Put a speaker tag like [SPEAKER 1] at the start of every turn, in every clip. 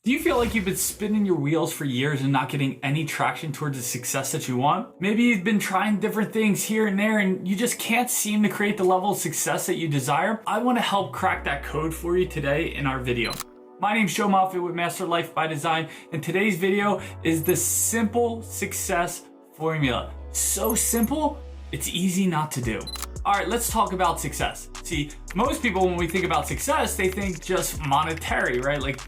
[SPEAKER 1] Do you feel like you've been spinning your wheels for years and not getting any traction towards the success that you want? Maybe you've been trying different things here and there and you just can't seem to create the level of success that you desire? I want to help crack that code for you today in our video. My name's Joe Moffitt with Master Life by Design, and today's video is the simple success formula. So simple, it's easy not to do. All right, let's talk about success. See, most people, when we think about success, they think just monetary, right? Like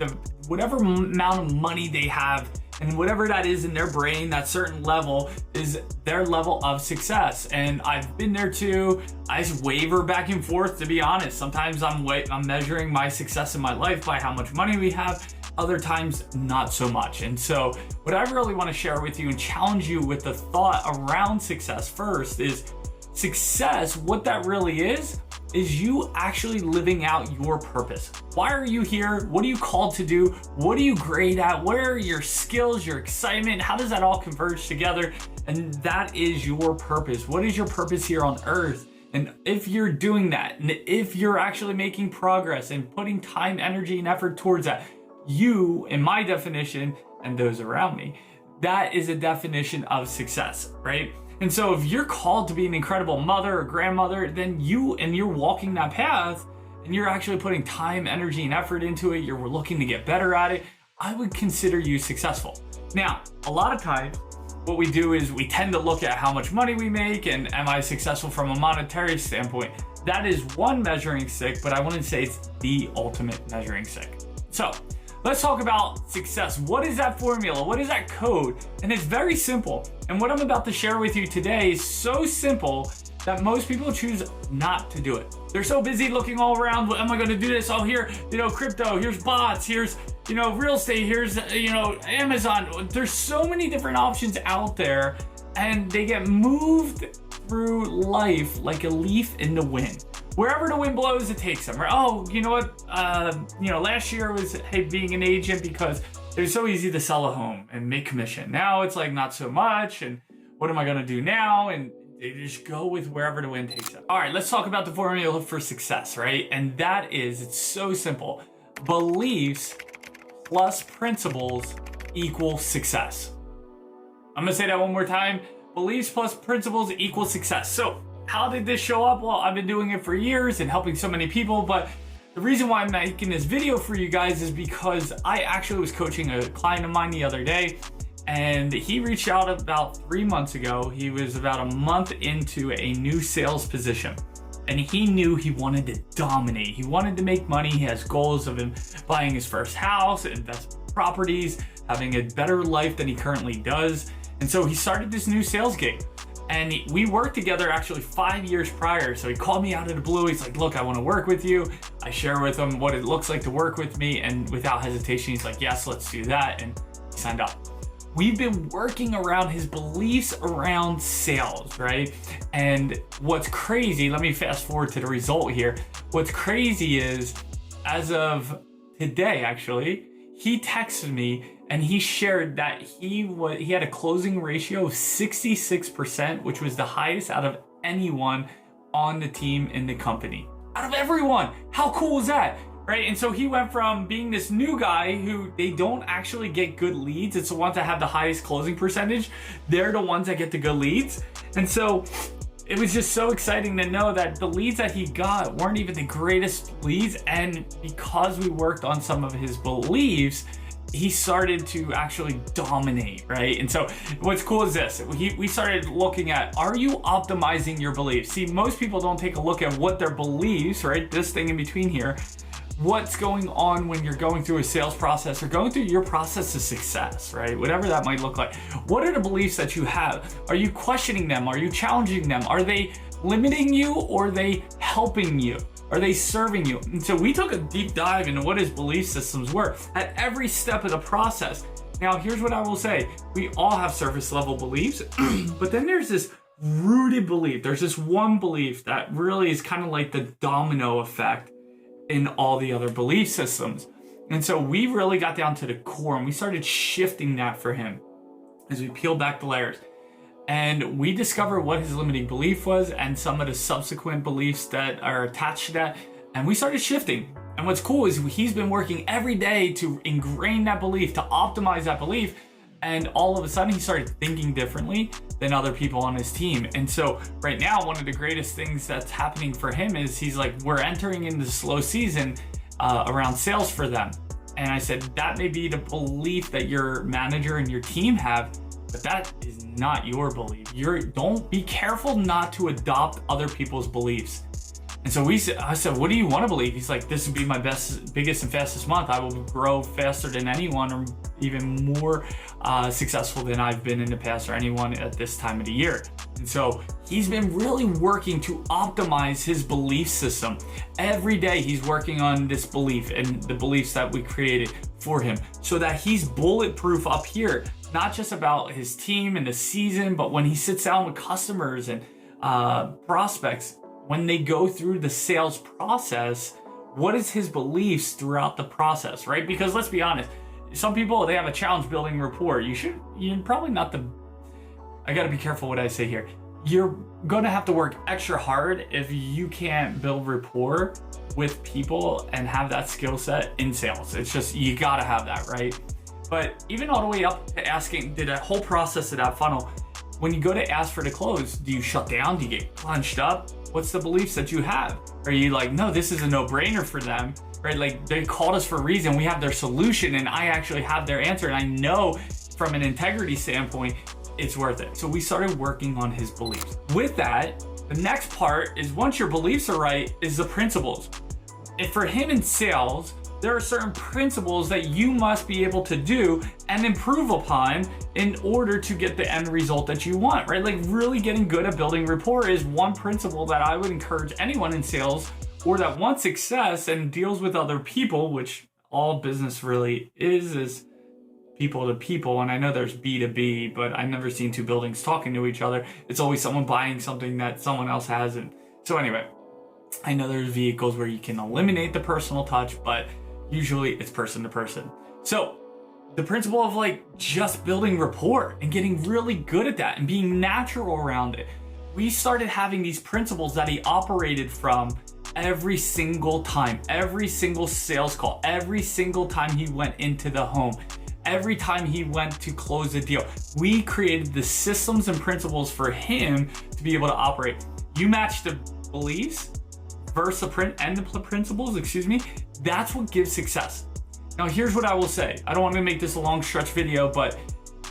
[SPEAKER 1] whatever amount of money they have and whatever that is in their brain, that certain level is their level of success. And I've been there too. I just waver back and forth, to be honest. Sometimes I'm measuring my success in my life by how much money we have. Other times, not so much. And so what I really want to share with you and challenge you with the thought around success first is success, what that really is you actually living out your purpose. Why are you here? What are you called to do? What are you great at? Where are your skills, your excitement? How does that all converge together? And that is your purpose. What is your purpose here on earth? And if you're doing that, and if you're actually making progress and putting time, energy, and effort towards that, you, in my definition, and those around me, that is a definition of success, right? And so if you're called to be an incredible mother or grandmother, then you're walking that path and you're actually putting time, energy, and effort into it, you're looking to get better at it, I would consider you successful. Now, a lot of times, what we do is we tend to look at how much money we make and am I successful from a monetary standpoint. That is one measuring stick, but I wouldn't say it's the ultimate measuring stick. So, let's talk about success. What is that formula? What is that code? And it's very simple. And what I'm about to share with you today is so simple that most people choose not to do it. They're so busy looking all around. What am I going to do this? Oh, here, crypto, here's bots, here's, real estate, here's, Amazon. There's so many different options out there, and they get moved through life like a leaf in the wind. Wherever the wind blows, it takes them. Oh, you know what? Last year was being an agent because it was so easy to sell a home and make commission. Now it's like not so much. And what am I going to do now? And they just go with wherever the wind takes them. All right, let's talk about the formula for success, right? And that is, it's so simple. Beliefs plus principles equal success. I'm going to say that one more time. Beliefs plus principles equal success. So, how did this show up? Well, I've been doing it for years and helping so many people, but the reason why I'm making this video for you guys is because I actually was coaching a client of mine the other day, and he reached out about 3 months ago. He was about a month into a new sales position, and he knew he wanted to dominate. He wanted to make money. He has goals of him buying his first house, invest properties, having a better life than he currently does. And so he started this new sales gig. And we worked together actually 5 years prior. So he called me out of the blue. He's like, look, I want to work with you. I share with him what it looks like to work with me. And without hesitation, he's like, yes, let's do that. And he signed up. We've been working around his beliefs around sales, right? And what's crazy, let me fast forward to the result here. What's crazy is, as of today, actually, he texted me and he shared that he had a closing ratio of 66%, which was the highest out of anyone on the team in the company. Out of everyone. How cool is that? Right? And so he went from being this new guy who they don't actually get good leads. It's the ones that have the highest closing percentage. They're the ones that get the good leads. And so it was just so exciting to know that the leads that he got weren't even the greatest leads. And because we worked on some of his beliefs, he started to actually dominate, right? And so what's cool is this. We started looking at, are you optimizing your beliefs? See, most people don't take a look at what their beliefs, right? This thing in between here, what's going on when you're going through a sales process or going through your process of success, right? Whatever that might look like. What are the beliefs that you have? Are you questioning them? Are you challenging them? Are they limiting you or are they helping you? Are they serving you? And so we took a deep dive into what his belief systems were at every step of the process. Now, here's what I will say. We all have surface level beliefs, but then there's this rooted belief. There's this one belief that really is kind of like the domino effect in all the other belief systems. And so we really got down to the core and we started shifting that for him as we peel back the layers. And we discovered what his limiting belief was and some of the subsequent beliefs that are attached to that. And we started shifting. And what's cool is he's been working every day to ingrain that belief, to optimize that belief. And all of a sudden he started thinking differently than other people on his team. And so right now, one of the greatest things that's happening for him is he's like, we're entering into the slow season around sales for them. And I said, that may be the belief that your manager and your team have, but that is not your belief. Don't be careful not to adopt other people's beliefs. And so I said, what do you want to believe? He's like, this would be my biggest and fastest month. I will grow faster than anyone, or even more successful than I've been in the past, or anyone at this time of the year. And so he's been really working to optimize his belief system. Every day he's working on this belief and the beliefs that we created for him, so that he's bulletproof up here, not just about his team and the season, but when he sits down with customers and prospects, when they go through the sales process, what is his beliefs throughout the process, right? Because let's be honest, some people, they have a challenge building rapport. You're probably not I gotta be careful what I say here. You're gonna have to work extra hard if you can't build rapport with people and have that skill set in sales. It's just, you gotta have that, right? But even all the way up to asking, did that whole process of that funnel, when you go to ask for the close, do you shut down? Do you get punched up? What's the beliefs that you have? Are you like, no, this is a no-brainer for them, right? Like, they called us for a reason. We have their solution and I actually have their answer. And I know from an integrity standpoint, it's worth it. So we started working on his beliefs. With that, the next part is, once your beliefs are right, is the principles. And for him in sales, there are certain principles that you must be able to do and improve upon in order to get the end result that you want, right? Like, really getting good at building rapport is one principle that I would encourage anyone in sales, or that wants success and deals with other people, which all business really is people to people. And I know there's B2B, but I've never seen two buildings talking to each other. It's always someone buying something that someone else has. And so anyway, I know there's vehicles where you can eliminate the personal touch, but usually it's person to person. So the principle of like just building rapport and getting really good at that and being natural around it. We started having these principles that he operated from every single time, every single sales call, every single time he went into the home, every time he went to close a deal. We created the systems and principles for him to be able to operate. You match the beliefs versus the principles, that's what gives success. Now, here's what I will say. I don't want to make this a long stretch video, but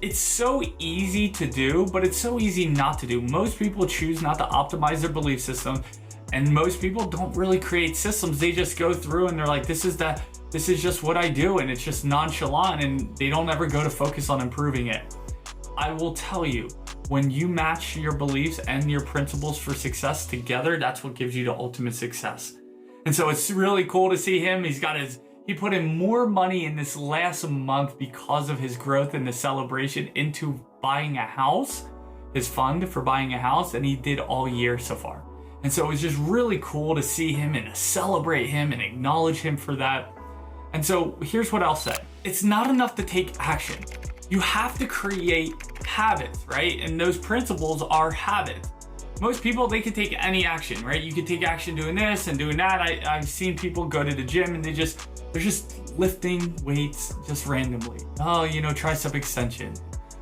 [SPEAKER 1] it's so easy to do, but it's so easy not to do. Most people choose not to optimize their belief system, and most people don't really create systems. They just go through and they're like, this is just what I do, and it's just nonchalant, and they don't ever go to focus on improving it. I will tell you, when you match your beliefs and your principles for success together, that's what gives you the ultimate success. And so it's really cool to see him. He put in more money in this last month because of his growth and the celebration into buying a house, his fund for buying a house, than he did all year so far. And so it's just really cool to see him and to celebrate him and acknowledge him for that. And so here's what I'll say. It's not enough to take action. You have to create habits, right? And those principles are habits. Most people, they can take any action, right? You can take action doing this and doing that. I've seen people go to the gym and they're just lifting weights just randomly. Oh, tricep extension.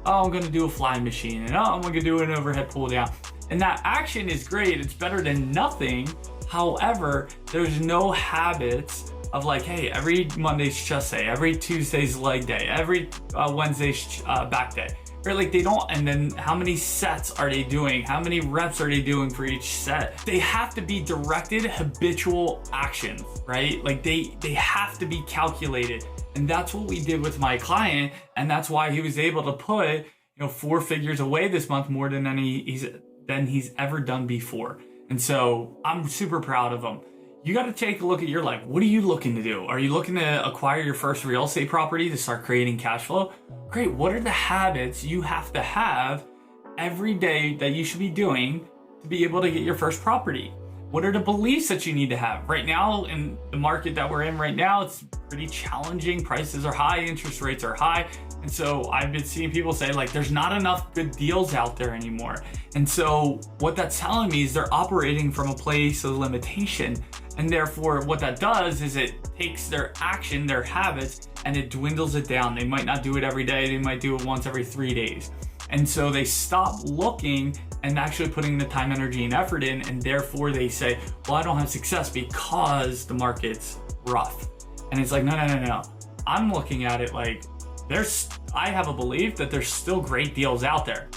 [SPEAKER 1] Oh, I'm gonna do a flying machine. And oh, I'm gonna do an overhead pull down. And that action is great. It's better than nothing. However, there's no habits of like, hey, every Monday's chest day, every Tuesday's leg day, every Wednesday's back day. Right? Like, they don't, and then how many sets are they doing? How many reps are they doing for each set? They have to be directed, habitual actions, right? Like they have to be calculated. And that's what we did with my client. And that's why he was able to put, 4 figures away this month, more than he's ever done before. And so I'm super proud of him. You got to take a look at your life. What are you looking to do? Are you looking to acquire your first real estate property to start creating cash flow? Great. What are the habits you have to have every day that you should be doing to be able to get your first property? What are the beliefs that you need to have? Right now, in the market that we're in right now, it's pretty challenging. Prices are high, interest rates are high. And so I've been seeing people say, like, there's not enough good deals out there anymore. And so what that's telling me is they're operating from a place of limitation. And therefore, what that does is it takes their action, their habits, and it dwindles it down. They might not do it every day. They might do it once every 3 days. And so they stop looking and actually putting the time, energy, and effort in. And therefore they say, well, I don't have success because the market's rough. And it's like, no. I'm looking at it like I have a belief that there's still great deals out there.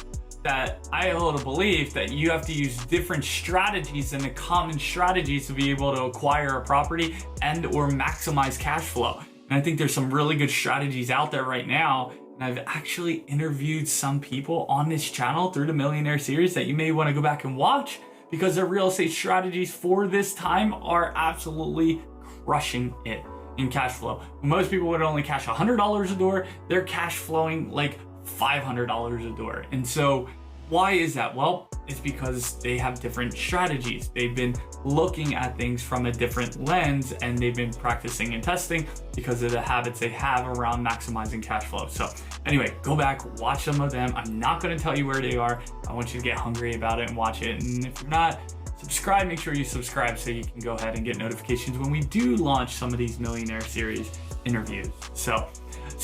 [SPEAKER 1] That I hold a belief that you have to use different strategies and the common strategies to be able to acquire a property and or maximize cash flow. And I think there's some really good strategies out there right now. And I've actually interviewed some people on this channel through the Millionaire series that you may want to go back and watch, because their real estate strategies for this time are absolutely crushing it in cash flow. Most people would only cash $100 a door. They're cash flowing like $500 a door. And so why is that? Well, it's because they have different strategies. They've been looking at things from a different lens, and they've been practicing and testing because of the habits they have around maximizing cash flow. So anyway, go back, watch some of them. I'm not going to tell you where they are. I want you to get hungry about it and watch it. And if you're not subscribed, make sure you subscribe so you can go ahead and get notifications when we do launch some of these Millionaire series interviews. So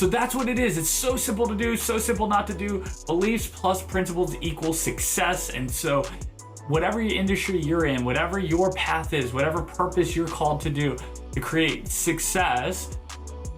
[SPEAKER 1] that's what it is. It's so simple to do, so simple not to do. Beliefs plus principles equals success. And so whatever industry you're in, whatever your path is, whatever purpose you're called to do to create success,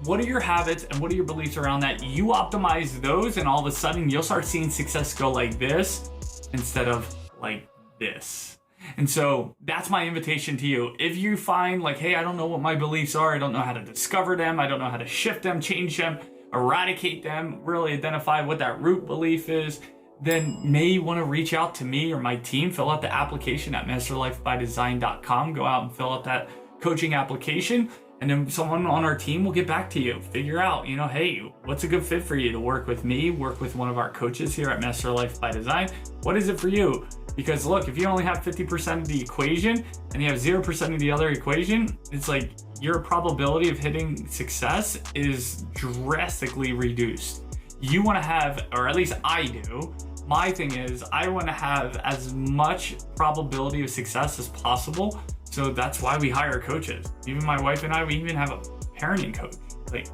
[SPEAKER 1] what are your habits and what are your beliefs around that? You optimize those, and all of a sudden you'll start seeing success go like this instead of like this. And so that's my invitation to you. If you find like, hey, I don't know what my beliefs are, I don't know how to discover them, I don't know how to shift them, change them, eradicate them, really identify what that root belief is, then may you want to reach out to me or my team. Fill out the application at masterlifebydesign.com. Go out and fill out that coaching application, and then someone on our team will get back to you. Figure out, hey, what's a good fit for you to work with me, work with one of our coaches here at Master Life by Design. What is it for you? Because look, if you only have 50% of the equation and you have 0% of the other equation, it's like your probability of hitting success is drastically reduced. You want to have, or at least I do, my thing is I want to have as much probability of success as possible. So that's why we hire coaches. Even my wife and I, we even have a parenting coach. Like,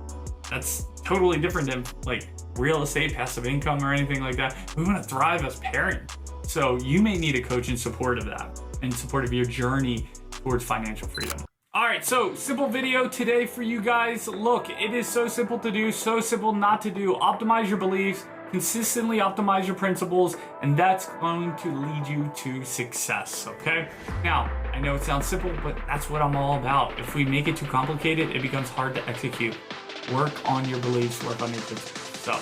[SPEAKER 1] that's totally different than like real estate, passive income, or anything like that. We want to thrive as parents. So you may need a coach in support of that, in support of your journey towards financial freedom. All right, so simple video today for you guys. Look, it is so simple to do, so simple not to do. Optimize your beliefs, consistently optimize your principles, and that's going to lead you to success, okay? Now, I know it sounds simple, but that's what I'm all about. If we make it too complicated, it becomes hard to execute. Work on your beliefs, work on your principles. So,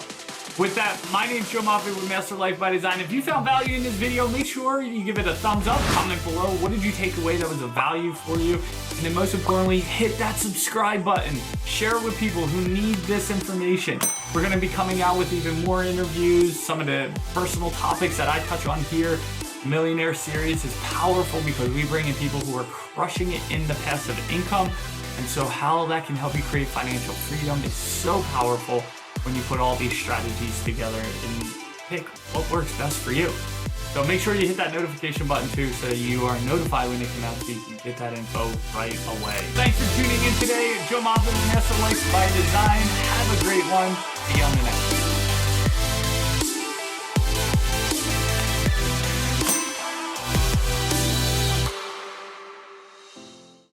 [SPEAKER 1] with that, my name's Joe Moffett with Master Life by Design. If you found value in this video, make sure you give it a thumbs up, comment below. What did you take away that was of value for you? And then most importantly, hit that subscribe button. Share it with people who need this information. We're gonna be coming out with even more interviews, some of the personal topics that I touch on here. Millionaire series is powerful because we bring in people who are crushing it in the passive income. And so how that can help you create financial freedom is so powerful when you put all these strategies together and pick what works best for you. So make sure you hit that notification button too so that you are notified when they come out so you can get that info right away. Thanks for tuning in today. Joe Moffett with Master Life by Design. Have a great one. See you on the next one.